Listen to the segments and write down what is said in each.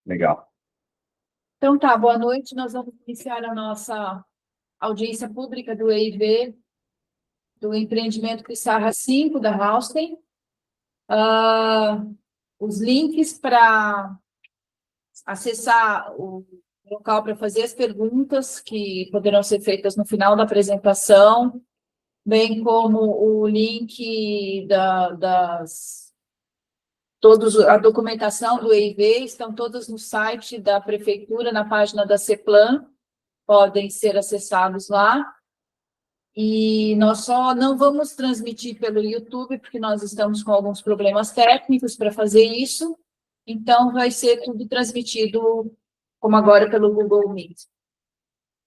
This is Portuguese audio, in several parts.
Legal. Então tá, boa noite. Nós vamos iniciar a nossa audiência pública do EIV, do empreendimento Pissarra 5, da Halsten. Os links para acessar o local para fazer as perguntas que poderão ser feitas no final da apresentação, bem como o link a documentação do EIV, estão todas no site da Prefeitura, na página da CEPLAN, podem ser acessados lá. E nós só não vamos transmitir pelo YouTube, porque nós estamos com alguns problemas técnicos para fazer isso, então vai ser tudo transmitido, como agora, pelo Google Meet.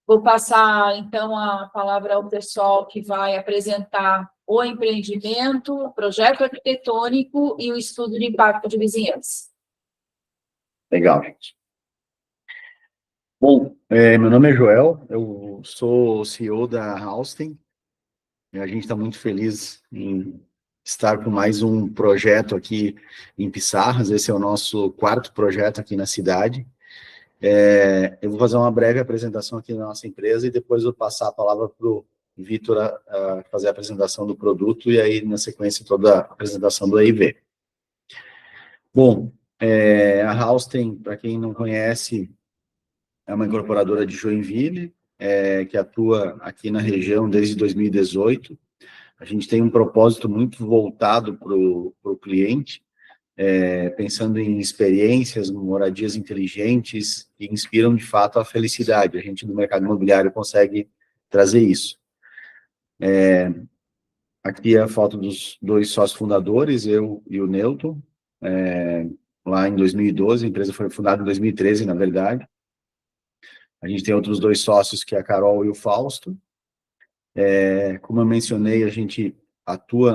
Vou passar, então, a palavra ao pessoal que vai apresentar o empreendimento, o projeto arquitetônico e o estudo de impacto de vizinhança. Legal, gente. Bom, meu nome é Joel, eu sou o CEO da Halsten, e a gente está muito feliz em estar com mais um projeto aqui em Pissarras. Esse é o nosso quarto projeto aqui na cidade. Eu vou fazer uma breve apresentação aqui da nossa empresa e depois vou passar a palavra para o Vitor a fazer a apresentação do produto e aí, na sequência, toda a apresentação do EIV. Bom, a Halsten, para quem não conhece, é uma incorporadora de Joinville, que atua aqui na região desde 2018. A gente tem um propósito muito voltado para o cliente, pensando em experiências, moradias inteligentes que inspiram, de fato, a felicidade. A gente, do mercado imobiliário, consegue trazer isso. Aqui é a foto dos dois sócios fundadores, eu e o Newton, lá em 2012, a empresa foi fundada em 2013, na verdade. A gente tem outros dois sócios, que é a Carol e o Fausto. Como eu mencionei, a gente atua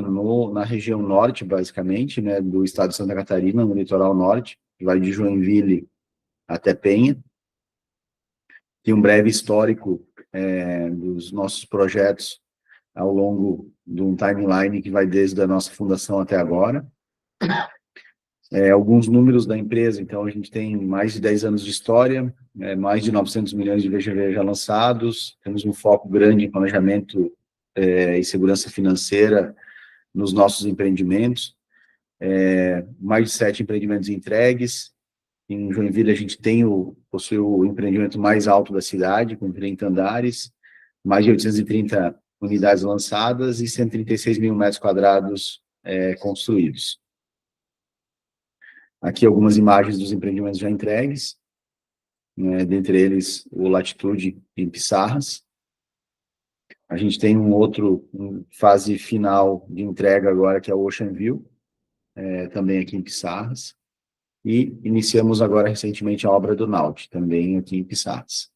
na região norte, basicamente, né, do estado de Santa Catarina, no litoral norte, que vai de Joinville até Penha. Tem um breve histórico dos nossos projetos ao longo de um timeline que vai desde a nossa fundação até agora. Alguns números da empresa, então a gente tem mais de 10 anos de história, mais de 900 milhões de VGV já lançados, temos um foco grande em planejamento e segurança financeira nos nossos empreendimentos, mais de 7 empreendimentos entregues. Em Joinville a gente possui o empreendimento mais alto da cidade, com 30 andares, mais de 830 unidades lançadas e 136 mil metros quadrados construídos. Aqui algumas imagens dos empreendimentos já entregues, né, dentre eles o Latitude em Pissarras. A gente tem fase final de entrega agora, que é o Ocean View, também aqui em Pissarras. E iniciamos agora recentemente a obra do Naut, também aqui em Pissarras.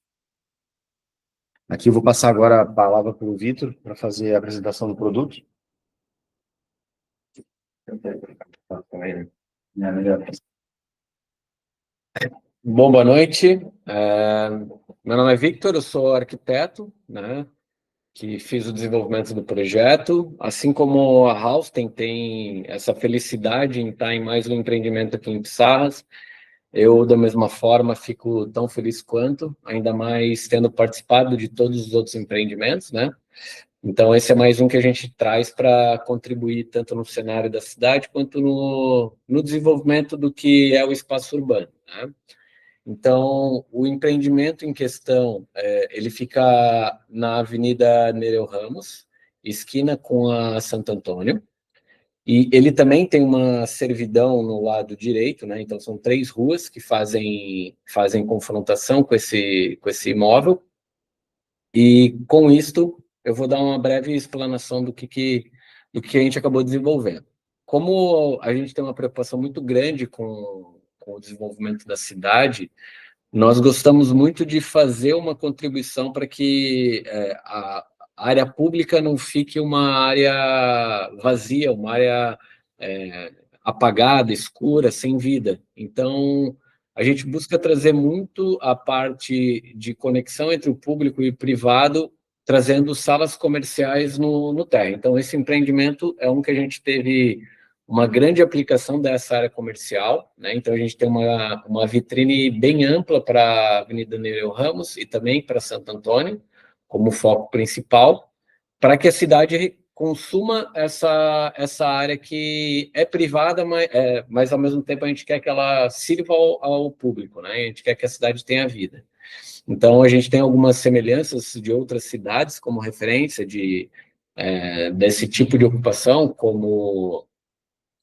Aqui eu vou passar agora a palavra para o Vitor, para fazer a apresentação do produto. Bom, boa noite. Meu nome é Victor, eu sou arquiteto, né, que fiz o desenvolvimento do projeto. Assim como a Halsten tem essa felicidade em estar em mais um empreendimento aqui em Pissarras, eu, da mesma forma, fico tão feliz quanto, ainda mais tendo participado de todos os outros empreendimentos, né? Então, esse é mais um que a gente traz para contribuir tanto no cenário da cidade quanto no desenvolvimento do que é o espaço urbano, né? Então, o empreendimento em questão, ele fica na Avenida Nereu Ramos, esquina com a Santo Antônio, e ele também tem uma servidão no lado direito, né? Então, são 3 ruas que fazem confrontação com esse imóvel, e com isto eu vou dar uma breve explanação do que a gente acabou desenvolvendo. Como a gente tem uma preocupação muito grande com o desenvolvimento da cidade, nós gostamos muito de fazer uma contribuição para que a área pública não fique uma área vazia, uma área apagada, escura, sem vida. Então, a gente busca trazer muito a parte de conexão entre o público e o privado, trazendo salas comerciais no térreo. Então, esse empreendimento é um que a gente teve uma grande aplicação dessa área comercial, né? Então, a gente tem uma vitrine bem ampla para a Avenida Nereu Ramos e também para Santo Antônio, como foco principal, para que a cidade consuma essa área que é privada, mas ao mesmo tempo a gente quer que ela sirva ao público, né? A gente quer que a cidade tenha vida. Então, a gente tem algumas semelhanças de outras cidades como referência desse tipo de ocupação, como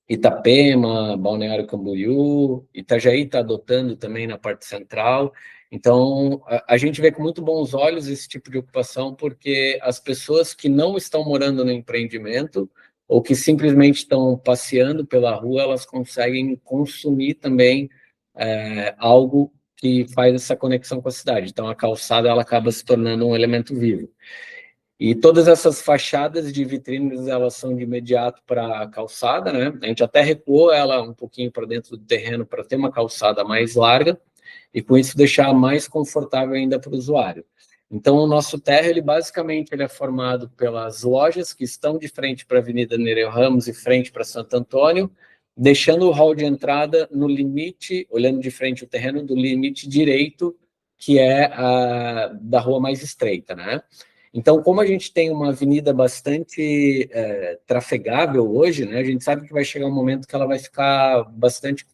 Itapema, Balneário Camboriú, Itajaí está adotando também na parte central. Então, a gente vê com muito bons olhos esse tipo de ocupação, porque as pessoas que não estão morando no empreendimento ou que simplesmente estão passeando pela rua, elas conseguem consumir também algo que faz essa conexão com a cidade. Então, a calçada ela acaba se tornando um elemento vivo. E todas essas fachadas de vitrines, elas são de imediato para a calçada, né? A gente até recuou ela um pouquinho para dentro do terreno para ter uma calçada mais larga e com isso deixar mais confortável ainda para o usuário. Então, o nosso térreo, ele é formado pelas lojas que estão de frente para a Avenida Nereu Ramos e frente para Santo Antônio, deixando o hall de entrada no limite, olhando de frente o terreno, do limite direito, que é da rua mais estreita, né? Então, como a gente tem uma avenida bastante trafegável hoje, né, a gente sabe que vai chegar um momento que ela vai ficar bastante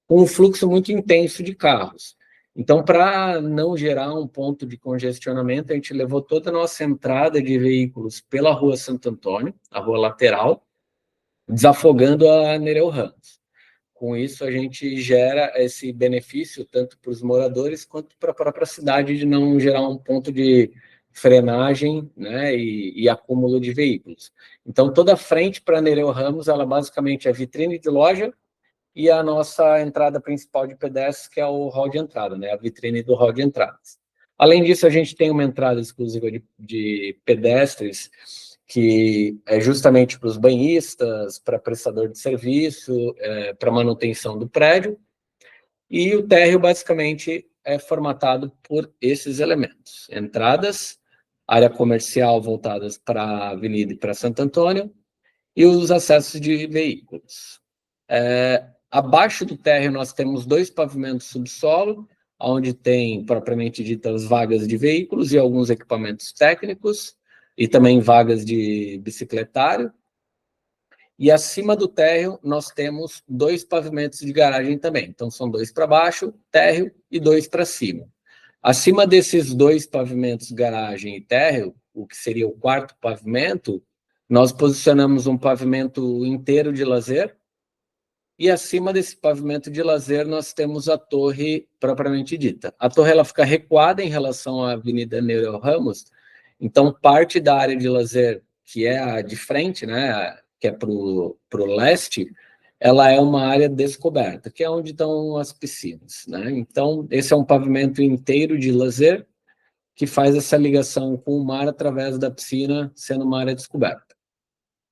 com um fluxo muito intenso de carros. Então, para não gerar um ponto de congestionamento, a gente levou toda a nossa entrada de veículos pela Rua Santo Antônio, a rua lateral, desafogando a Nereu Ramos. Com isso, a gente gera esse benefício tanto para os moradores quanto para a própria cidade de não gerar um ponto de frenagem, né, e acúmulo de veículos. Então, toda a frente para Nereu Ramos, ela basicamente é vitrine de loja e a nossa entrada principal de pedestres, que é o hall de entrada, né, a vitrine do hall de entradas. Além disso, a gente tem uma entrada exclusiva de pedestres, que é justamente para os banhistas, para prestador de serviço, para manutenção do prédio, e o térreo basicamente é formatado por esses elementos: entradas, área comercial voltadas para a Avenida e para Santo Antônio, e os acessos de veículos. Abaixo do térreo nós temos 2 pavimentos subsolo, onde tem propriamente ditas vagas de veículos e alguns equipamentos técnicos, e também vagas de bicicletário. E acima do térreo nós temos 2 pavimentos de garagem também. Então são 2 para baixo, térreo, e 2 para cima. Acima desses 2 pavimentos, garagem e térreo, o que seria o 4º pavimento, nós posicionamos um pavimento inteiro de lazer, e acima desse pavimento de lazer nós temos a torre propriamente dita. A torre ela fica recuada em relação à Avenida Nereu Ramos, então parte da área de lazer, que é a de frente, né, que é para o leste, ela é uma área descoberta, que é onde estão as piscinas, né? Então, esse é um pavimento inteiro de lazer que faz essa ligação com o mar através da piscina, sendo uma área descoberta.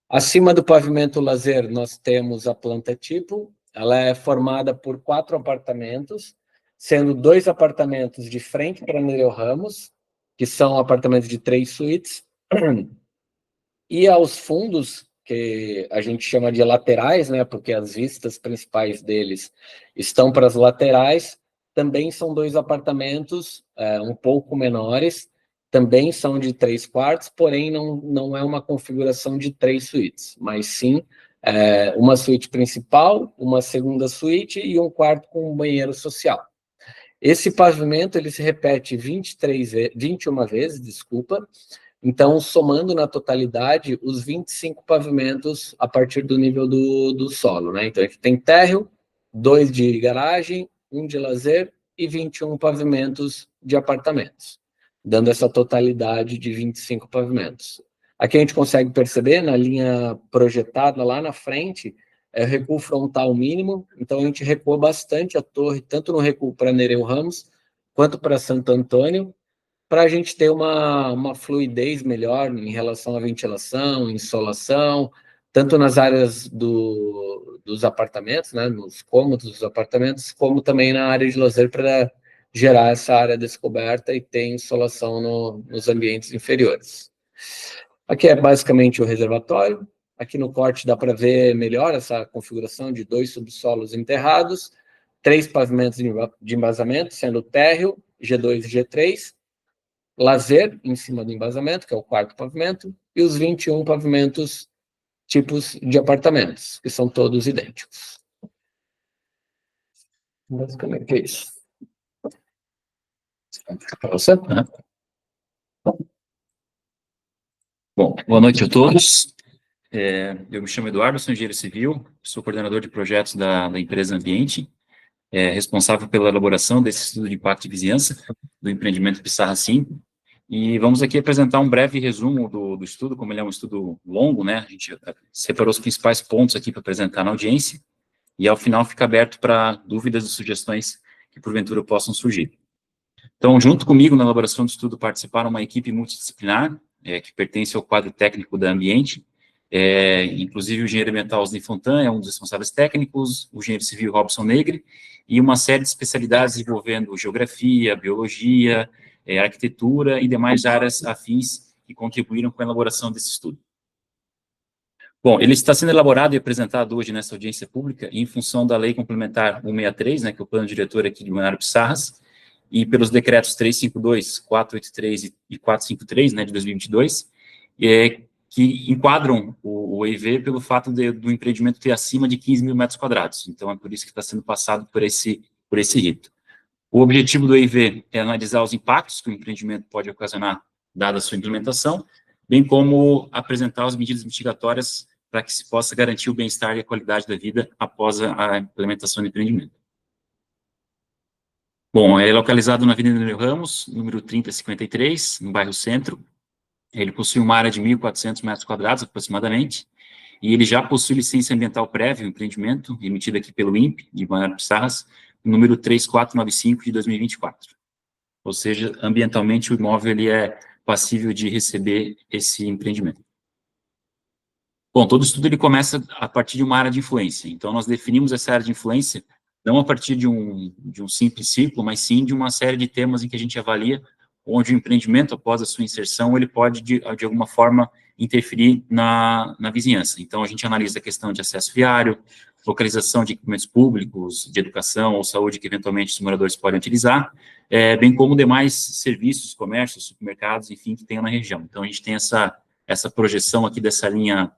Acima do pavimento lazer, nós temos a planta tipo. Ela é formada por 4 apartamentos, sendo 2 apartamentos de frente para Nereu Ramos, que são apartamentos de 3 suítes, e aos fundos, que a gente chama de laterais, né, porque as vistas principais deles estão para as laterais, também são 2 apartamentos um pouco menores, também são de 3 quartos, porém não é uma configuração de 3 suítes, mas sim uma suíte principal, uma segunda suíte e um quarto com um banheiro social. Esse pavimento ele se repete 21 vezes, desculpa. Então, somando na totalidade os 25 pavimentos a partir do nível do solo, né? Então, a gente tem térreo, 2 de garagem, 1 de lazer e 21 pavimentos de apartamentos, dando essa totalidade de 25 pavimentos. Aqui a gente consegue perceber, na linha projetada lá na frente, é recuo frontal mínimo, então a gente recua bastante a torre, tanto no recuo para Nereu Ramos, quanto para Santo Antônio, para a gente ter uma fluidez melhor em relação à ventilação, insolação, tanto nas áreas dos apartamentos, né, nos cômodos dos apartamentos, como também na área de lazer, para gerar essa área descoberta e ter insolação nos ambientes inferiores. Aqui é basicamente o reservatório, Aqui no corte dá para ver melhor essa configuração de 2 subsolos enterrados, 3 pavimentos de embasamento, sendo o térreo, G2 e G3, lazer em cima do embasamento, que é o 4º pavimento, e os 21 pavimentos tipos de apartamentos, que são todos idênticos. Basicamente é isso. Para você? Bom, boa noite a todos. Eu me chamo Eduardo, sou engenheiro civil, sou coordenador de projetos da empresa Ambiente, responsável pela elaboração desse estudo de impacto de vizinhança do empreendimento Pissarra 5, e vamos aqui apresentar um breve resumo do estudo, como ele é um estudo longo, né, a gente separou os principais pontos aqui para apresentar na audiência, e ao final fica aberto para dúvidas e sugestões que porventura possam surgir. Então, junto comigo na elaboração do estudo participaram uma equipe multidisciplinar, que pertence ao quadro técnico da Ambiente, inclusive o engenheiro ambiental Osni Fontan é um dos responsáveis técnicos, o engenheiro civil Robson Negri, e uma série de especialidades envolvendo geografia, biologia, arquitetura e demais áreas afins que contribuíram com a elaboração desse estudo. Bom, ele está sendo elaborado e apresentado hoje nessa audiência pública em função da Lei Complementar 163, né, que é o plano diretor aqui de Balneário Pissarras, e pelos decretos 352, 483 e 453, né, de 2022, que enquadram o EIV pelo fato do empreendimento ter acima de 15 mil metros quadrados. Então, é por isso que está sendo passado por esse rito. O objetivo do EIV é analisar os impactos que o empreendimento pode ocasionar, dada a sua implementação, bem como apresentar as medidas mitigatórias para que se possa garantir o bem-estar e a qualidade da vida após a implementação do empreendimento. Bom, é localizado na Avenida Nereu Ramos, número 3053, no bairro Centro. Ele possui uma área de 1.400 metros quadrados, aproximadamente, e ele já possui licença ambiental prévia, o empreendimento, emitida aqui pelo INPE, de Balneário Pissarras, número 3495, de 2024. Ou seja, ambientalmente, o imóvel ele é passível de receber esse empreendimento. Bom, todo estudo ele começa a partir de uma área de influência. Então, nós definimos essa área de influência não a partir de um simples ciclo, mas sim de uma série de temas em que a gente avalia onde o empreendimento, após a sua inserção, ele pode, de alguma forma, interferir na vizinhança. Então, a gente analisa a questão de acesso viário, localização de equipamentos públicos, de educação ou saúde que, eventualmente, os moradores podem utilizar, bem como demais serviços, comércios, supermercados, enfim, que tenham na região. Então, a gente tem essa projeção aqui dessa linha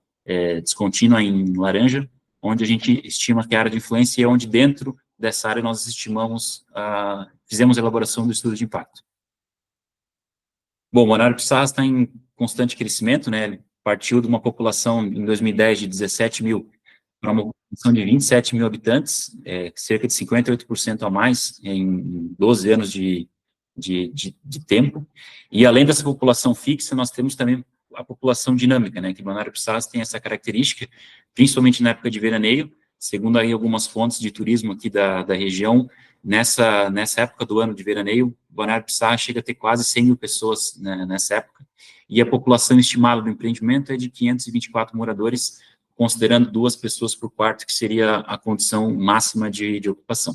descontínua em laranja, onde a gente estima que a área de influência é onde dentro dessa área nós estimamos, fizemos a elaboração do estudo de impacto. Bom, Balneário Pissarras está em constante crescimento, né, ele partiu de uma população em 2010 de 17 mil para uma população de 27 mil habitantes, cerca de 58% a mais em 12 anos de tempo, e além dessa população fixa, nós temos também a população dinâmica, né, que Balneário Pissarras tem essa característica, principalmente na época de veraneio, segundo aí algumas fontes de turismo aqui da região, nessa época do ano de veraneio, Balneário Pissarras chega a ter quase 100 mil pessoas, né, nessa época, e a população estimada do empreendimento é de 524 moradores, considerando 2 pessoas por quarto, que seria a condição máxima de ocupação.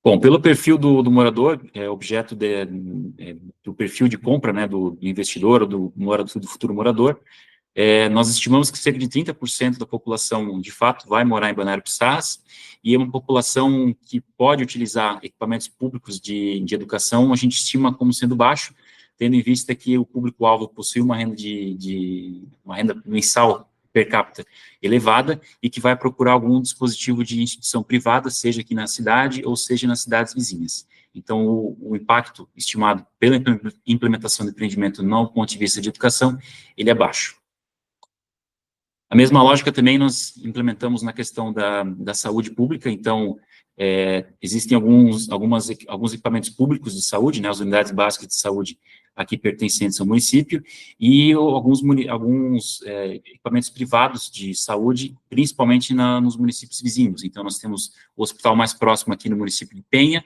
Bom, pelo perfil do morador, objeto do perfil de compra, né, do investidor ou do futuro morador, nós estimamos que cerca de 30% da população, de fato, vai morar em Balneário Pissarras, e é uma população que pode utilizar equipamentos públicos de educação, a gente estima como sendo baixo, tendo em vista que o público-alvo possui uma renda mensal per capita elevada e que vai procurar algum dispositivo de instituição privada, seja aqui na cidade ou seja nas cidades vizinhas. Então, o impacto estimado pela implementação do empreendimento no ponto de vista de educação, ele é baixo. A mesma lógica também nós implementamos na questão da saúde pública, então, existem alguns equipamentos públicos de saúde, né, as unidades básicas de saúde aqui pertencentes ao município, e alguns equipamentos privados de saúde, principalmente nos municípios vizinhos. Então, nós temos o hospital mais próximo aqui no município de Penha,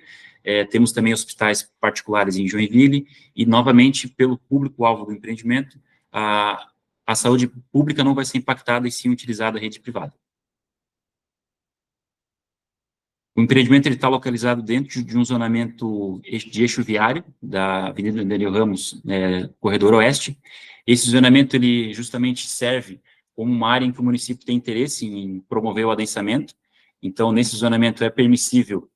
temos também hospitais particulares em Joinville, e, novamente, pelo público-alvo do empreendimento, a saúde pública não vai ser impactada e sim utilizada a rede privada. O empreendimento está localizado dentro de um zonamento de eixo viário da Avenida Nereu Ramos, Corredor Oeste. Esse zonamento, ele justamente serve como uma área em que o município tem interesse em promover o adensamento. Então, nesse zonamento é permissível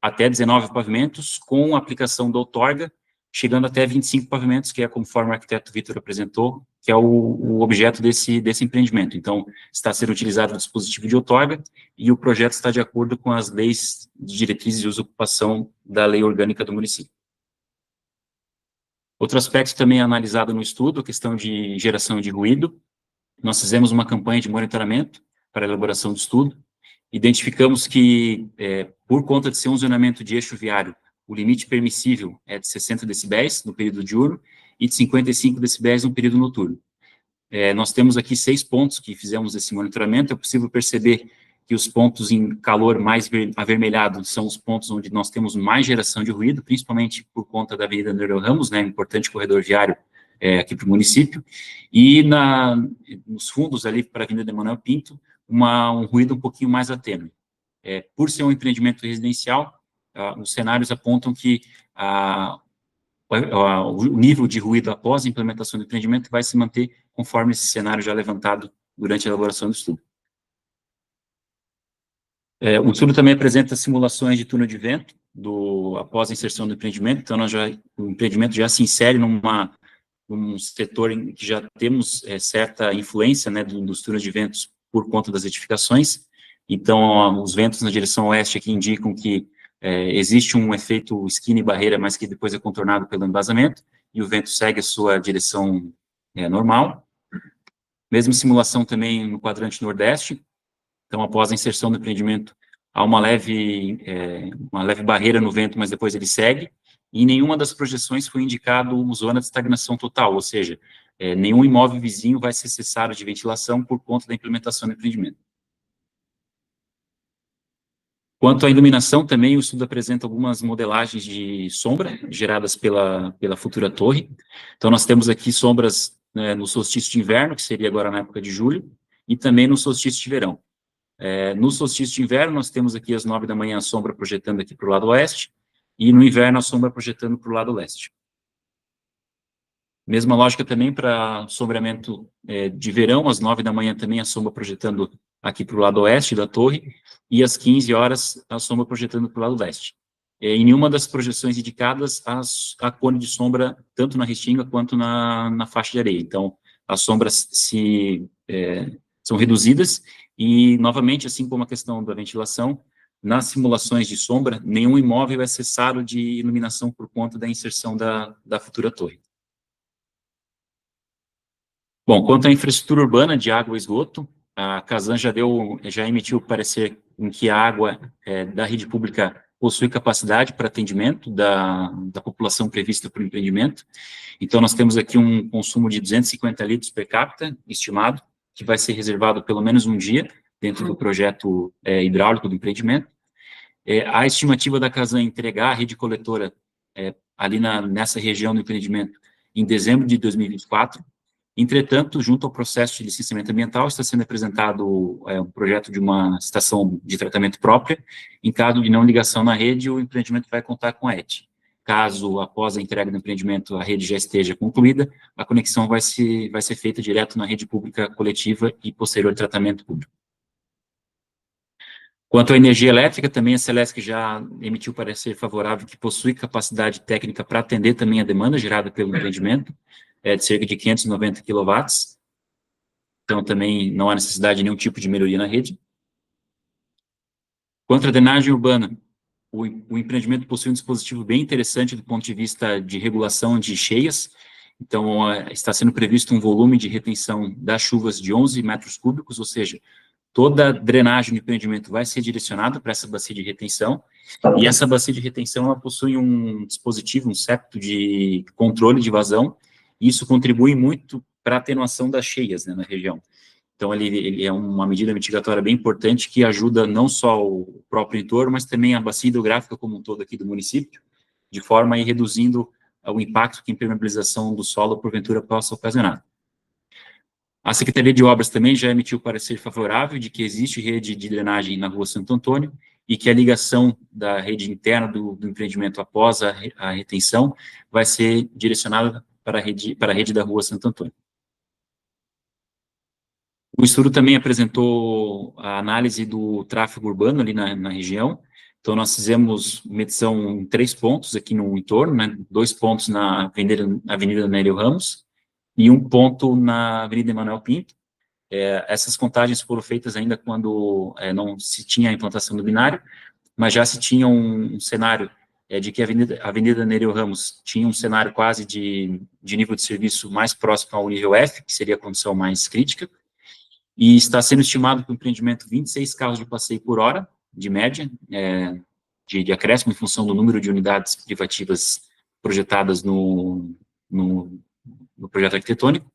até 19 pavimentos, com aplicação da outorga, chegando até 25 pavimentos, que é conforme o arquiteto Vitor apresentou, que é o objeto desse empreendimento. Então, está sendo utilizado o dispositivo de outorga e o projeto está de acordo com as leis de diretrizes de uso e ocupação da lei orgânica do município. Outro aspecto também analisado no estudo, a questão de geração de ruído. Nós fizemos uma campanha de monitoramento para a elaboração do estudo. Identificamos que, por conta de ser um zonamento de eixo viário, o limite permissível é de 60 decibéis no período diurno e de 55 decibéis no período noturno. Nós temos aqui 6 pontos que fizemos esse monitoramento. É possível perceber que os pontos em calor mais avermelhado são os pontos onde nós temos mais geração de ruído, principalmente por conta da Avenida Nereu Ramos, importante corredor viário aqui para o município, e nos fundos ali para a Avenida Emanuel Pinto, um ruído um pouquinho mais atênue. Por ser um empreendimento residencial, os cenários apontam que o nível de ruído após a implementação do empreendimento vai se manter conforme esse cenário já levantado durante a elaboração do estudo. O estudo também apresenta simulações de túnel de vento após a inserção do empreendimento. Então, o empreendimento já se insere num setor em que já temos certa influência dos túneis de ventos por conta das edificações. Então, os ventos na direção oeste aqui indicam que existe um efeito esquina e barreira, mas que depois é contornado pelo embasamento, e o vento segue a sua direção normal. Mesma simulação também no quadrante nordeste. Então, após a inserção do empreendimento, há uma leve barreira no vento, mas depois ele segue, e em nenhuma das projeções foi indicado zona de estagnação total, ou seja, nenhum imóvel vizinho vai ser cessado de ventilação por conta da implementação do empreendimento. Quanto à iluminação, também o estudo apresenta algumas modelagens de sombra geradas pela futura torre. Então, nós temos aqui sombras no solstício de inverno, que seria agora na época de julho, e também no solstício de verão. No solstício de inverno, nós temos aqui às 9 da manhã a sombra projetando aqui para o lado oeste, e no inverno a sombra projetando para o lado leste. Mesma lógica também para sombreamento de verão, às 9 da manhã também a sombra projetando aqui para o lado oeste da torre, e às 15 horas a sombra projetando para o lado leste. Em nenhuma das projeções indicadas, há cone de sombra tanto na restinga quanto na faixa de areia. Então, as sombras são reduzidas, e, novamente, assim como a questão da ventilação, nas simulações de sombra, nenhum imóvel é cessado de iluminação por conta da inserção da futura torre. Bom, quanto à infraestrutura urbana de água e esgoto, a Casan já emitiu o parecer em que a água da rede pública possui capacidade para atendimento da população prevista para o empreendimento. Então, nós temos aqui um consumo de 250 litros per capita, estimado, que vai ser reservado pelo menos um dia dentro do projeto hidráulico do empreendimento. A estimativa da Casan entregar a rede coletora ali nessa região do empreendimento em dezembro de 2024. Entretanto, junto ao processo de licenciamento ambiental, está sendo apresentado um projeto de uma estação de tratamento própria. Em caso de não ligação na rede, o empreendimento vai contar com a ET. Caso, após a entrega do empreendimento, a rede já esteja concluída, a conexão vai ser feita direto na rede pública coletiva e posterior tratamento público. Quanto à energia elétrica, também a Celesc já emitiu parecer favorável que possui capacidade técnica para atender também a demanda gerada pelo empreendimento, de cerca de 590 kW. Então, também não há necessidade de nenhum tipo de melhoria na rede. Quanto à drenagem urbana, o empreendimento possui um dispositivo bem interessante do ponto de vista de regulação de cheias. Então, está sendo previsto um volume de retenção das chuvas de 11 metros cúbicos, ou seja, toda a drenagem do empreendimento vai ser direcionada para essa bacia de retenção, e essa bacia de retenção ela possui um dispositivo, um septo de controle de vazão, e isso contribui muito para a atenuação das cheias na região. Então, ele é uma medida mitigatória bem importante que ajuda não só o próprio entorno, mas também a bacia hidrográfica como um todo aqui do município, de forma a ir reduzindo o impacto que a impermeabilização do solo, porventura, possa ocasionar. A Secretaria de Obras também já emitiu parecer favorável de que existe rede de drenagem na Rua Santo Antônio e que a ligação da rede interna do empreendimento após a retenção vai ser direcionada para a rede da Rua Santo Antônio. O estudo também apresentou a análise do tráfego urbano ali na região. Então, nós fizemos medição em 3 pontos aqui no entorno, né? 2 pontos na Avenida Nélio Ramos e 1 ponto na Avenida Emanuel Pinto. Essas contagens foram feitas ainda quando não se tinha a implantação do binário, mas já se tinha um cenário de que a Avenida Nélio Ramos tinha um cenário quase de nível de serviço mais próximo ao nível F, que seria a condição mais crítica, e está sendo estimado para o empreendimento 26 carros de passeio por hora, de média, de acréscimo em função do número de unidades privativas projetadas no projeto arquitetônico.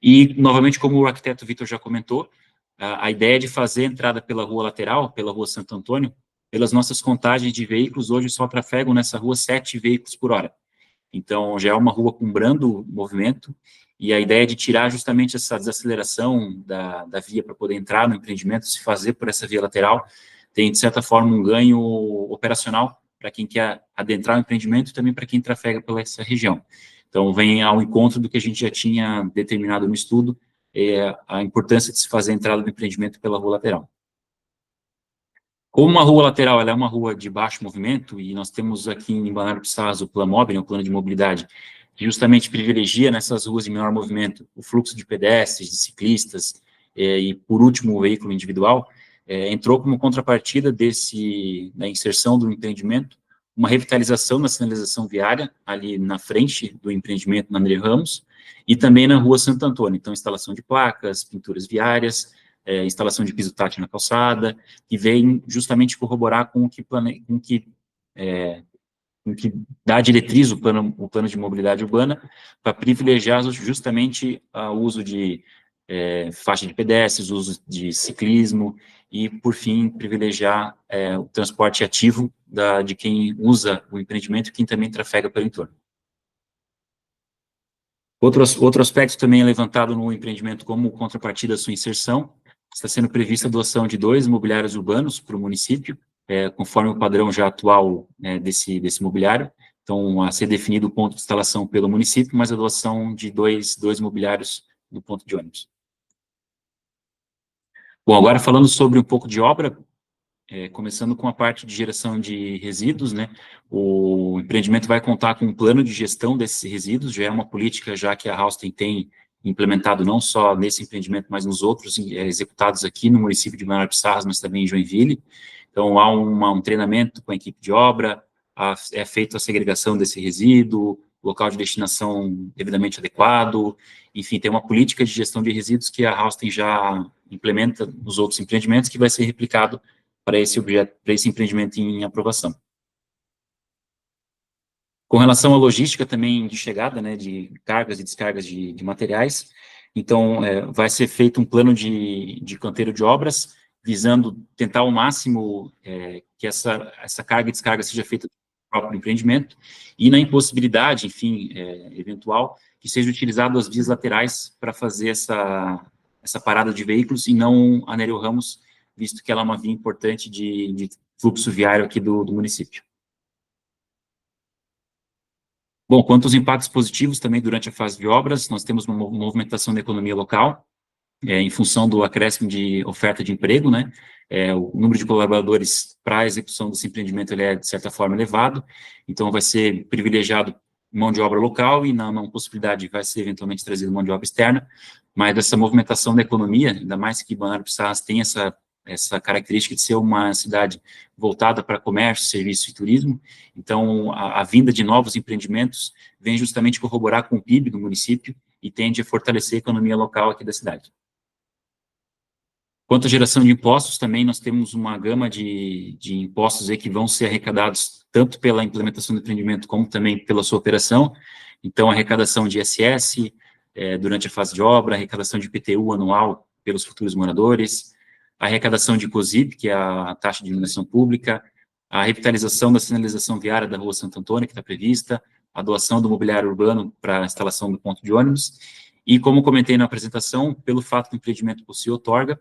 E, novamente, como o arquiteto Vitor já comentou, a ideia de fazer a entrada pela rua lateral, pela Rua Santo Antônio, pelas nossas contagens de veículos, hoje só trafegam nessa rua 7 veículos por hora. Então, já é uma rua com brando movimento, e a ideia de tirar justamente essa desaceleração da via para poder entrar no empreendimento, se fazer por essa via lateral, tem, de certa forma, um ganho operacional para quem quer adentrar o empreendimento e também para quem trafega pela essa região. Então, vem ao encontro do que a gente já tinha determinado no estudo, a importância de se fazer a entrada do empreendimento pela rua lateral. Como uma rua lateral ela é uma rua de baixo movimento, e nós temos aqui em Balneário Pissarras o Planmob, o plano de mobilidade, que justamente privilegia nessas ruas de menor movimento o fluxo de pedestres, de ciclistas, e, por último, o veículo individual, entrou como contrapartida da inserção do empreendimento, uma revitalização na sinalização viária, ali na frente do empreendimento na Nélio Ramos, e também na Rua Santo Antônio. Então, instalação de placas, pinturas viárias, instalação de piso tátil na calçada, que vem justamente corroborar com o que dá diretriz o plano de mobilidade urbana, para privilegiar justamente o uso de faixa de pedestres, uso de ciclismo, e, por fim, privilegiar o transporte ativo de quem usa o empreendimento e quem também trafega pelo entorno. Outro aspecto também é levantado no empreendimento como contrapartida à sua inserção, está sendo prevista a doação de 2 mobiliários urbanos para o município, conforme o padrão já atual desse mobiliário. Então, a ser definido o ponto de instalação pelo município, mas a doação de dois mobiliários no ponto de ônibus. Bom, agora falando sobre um pouco de obra, começando com a parte de geração de resíduos, né? O empreendimento vai contar com um plano de gestão desses resíduos, já é uma política já que a Housing tem implementado não só nesse empreendimento, mas nos outros executados aqui no município de Balneário Pissarras, mas também em Joinville. Então, há um treinamento com a equipe de obra, é feita a segregação desse resíduo, local de destinação devidamente adequado, enfim, tem uma política de gestão de resíduos que a Housing já implementa nos outros empreendimentos, que vai ser replicado para esse empreendimento em aprovação. Com relação à logística também de chegada, né, de cargas e descargas de materiais, então, vai ser feito um plano de canteiro de obras, visando tentar ao máximo que essa carga e descarga seja feita no próprio empreendimento, e na impossibilidade, enfim, eventual, que seja utilizado as vias laterais para fazer essa parada de veículos, e não a Nélio Ramos, visto que ela é uma via importante de fluxo viário aqui do município. Bom, quanto aos impactos positivos também durante a fase de obras, nós temos uma movimentação da economia local, em função do acréscimo de oferta de emprego, né? O número de colaboradores para a execução desse empreendimento ele é, de certa forma, elevado, então vai ser privilegiado mão de obra local, e na possibilidade vai ser eventualmente trazido mão de obra externa, mas essa movimentação da economia, ainda mais que Balneário Pissarras tem essa característica de ser uma cidade voltada para comércio, serviço e turismo, então a vinda de novos empreendimentos vem justamente corroborar com o PIB do município e tende a fortalecer a economia local aqui da cidade. Quanto à geração de impostos, também nós temos uma gama de impostos aí que vão ser arrecadados tanto pela implementação do empreendimento como também pela sua operação. Então, a arrecadação de ISS durante a fase de obra, a arrecadação de IPTU anual pelos futuros moradores, a arrecadação de COSIP, que é a taxa de iluminação pública, a revitalização da sinalização viária da Rua Santo Antônio, que está prevista, a doação do mobiliário urbano para a instalação do ponto de ônibus, e como comentei na apresentação, pelo fato do empreendimento possuir outorga,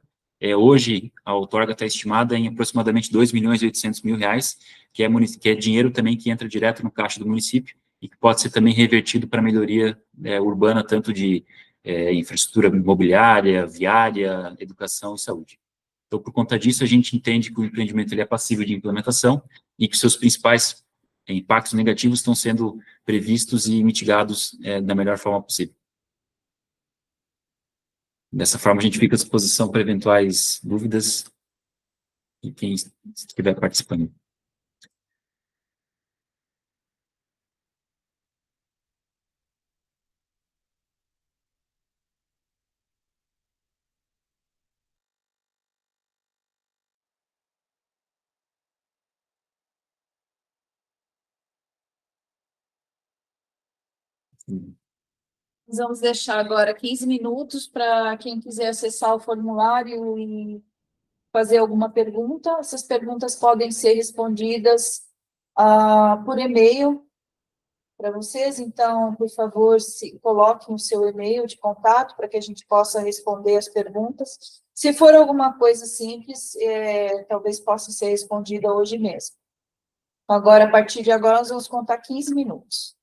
Hoje, a outorga está estimada em aproximadamente R$ 2.800.000, que é dinheiro também que entra direto no caixa do município e que pode ser também revertido para melhoria urbana, tanto de infraestrutura imobiliária, viária, educação e saúde. Então, por conta disso, a gente entende que o empreendimento ele é passível de implementação e que seus principais impactos negativos estão sendo previstos e mitigados da melhor forma possível. Dessa forma, a gente fica à disposição para eventuais dúvidas e quem estiver participando. Nós vamos deixar agora 15 minutos para quem quiser acessar o formulário e fazer alguma pergunta. Essas perguntas podem ser respondidas por e-mail para vocês, então, por favor, coloquem o seu e-mail de contato para que a gente possa responder as perguntas. Se for alguma coisa simples, talvez possa ser respondida hoje mesmo. Agora, a partir de agora, nós vamos contar 15 minutos.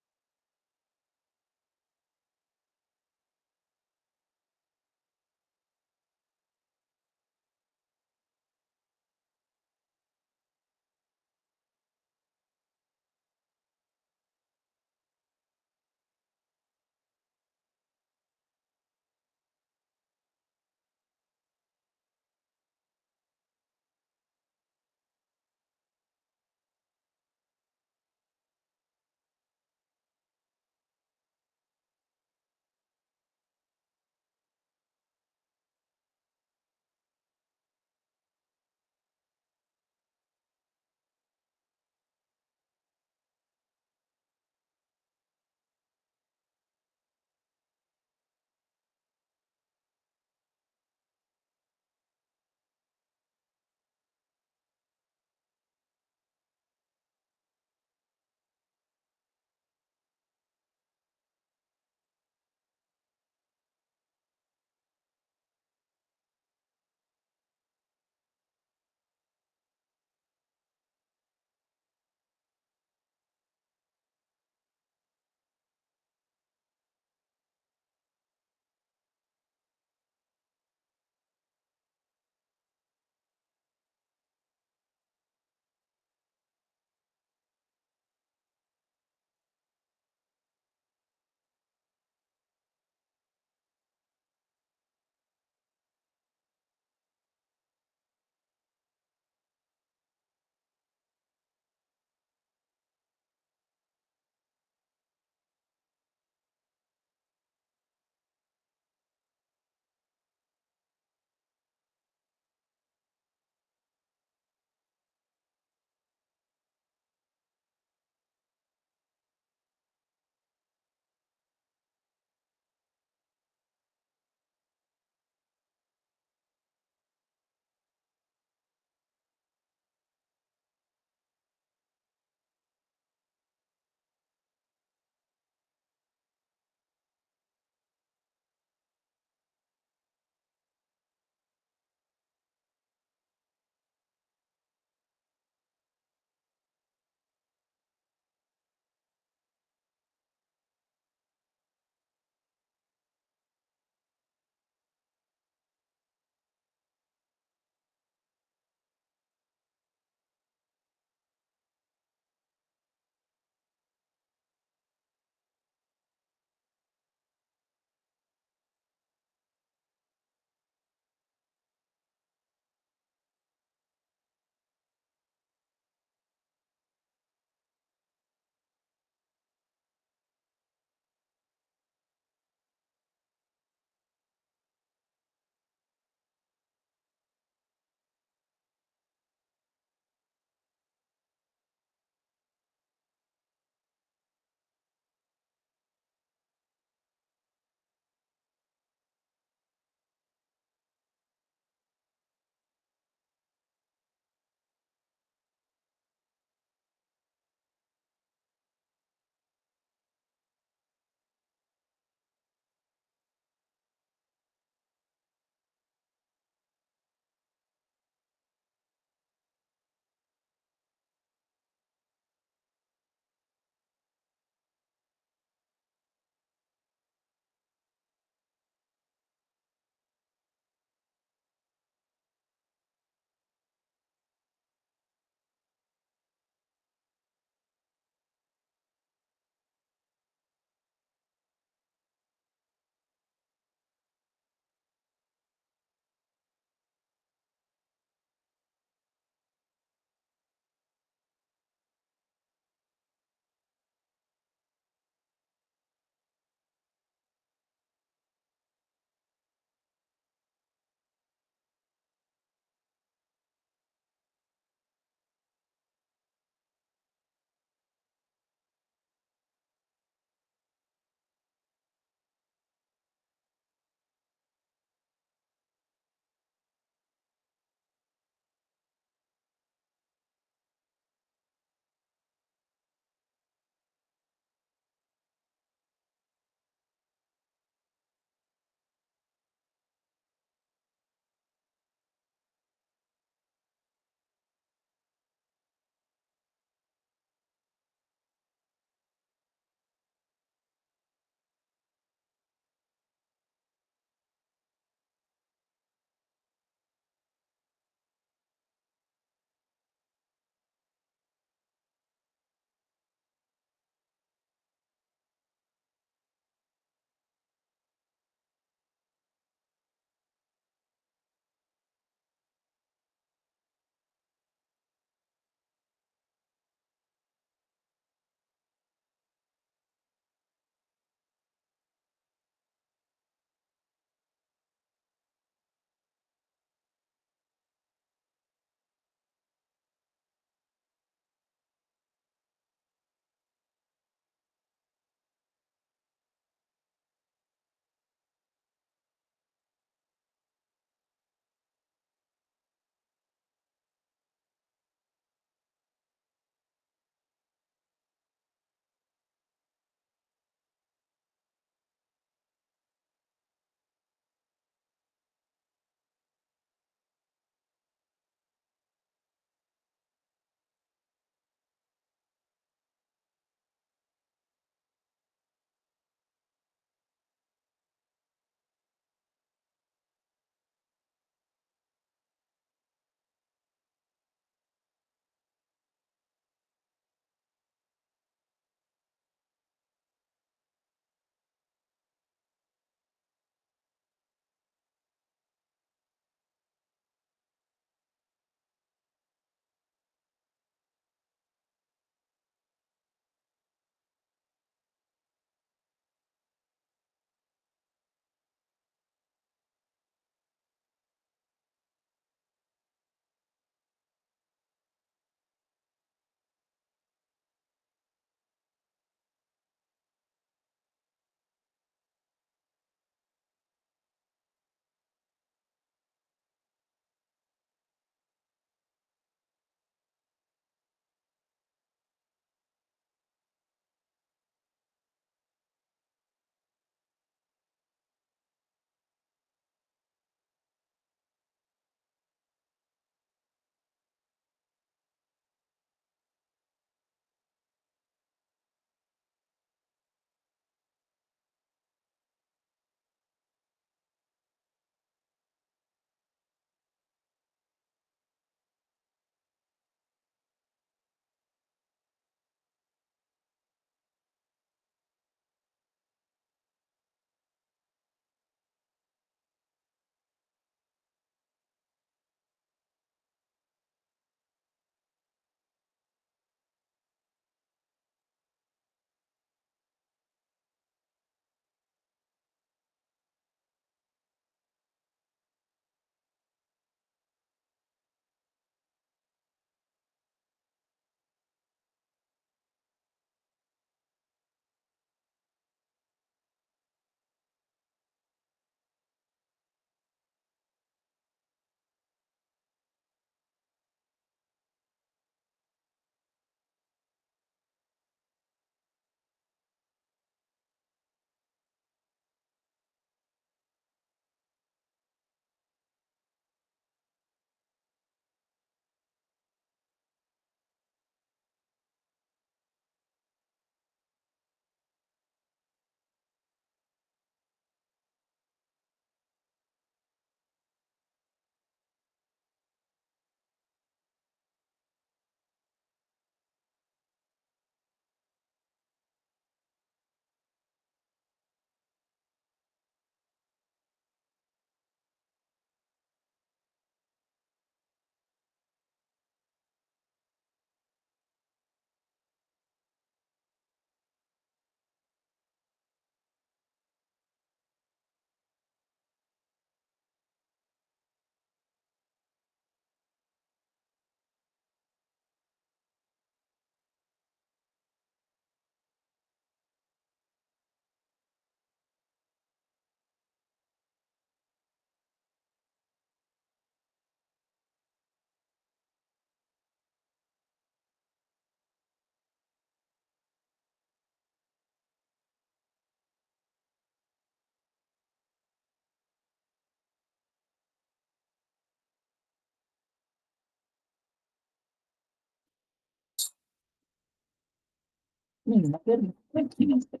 Nenhuma pergunta.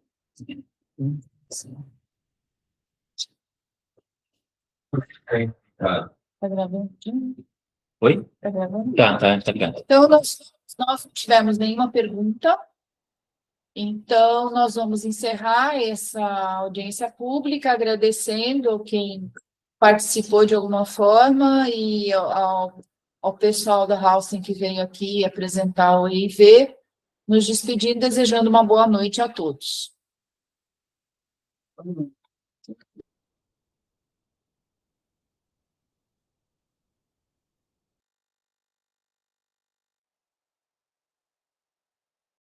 Tá gravando? Oi? Tá gravando? Tá ligado. Então, nós não tivemos nenhuma pergunta. Então, nós vamos encerrar essa audiência pública, agradecendo quem participou de alguma forma e ao pessoal da Halsting que veio aqui apresentar o EIV, nos despedindo, desejando uma boa noite a todos.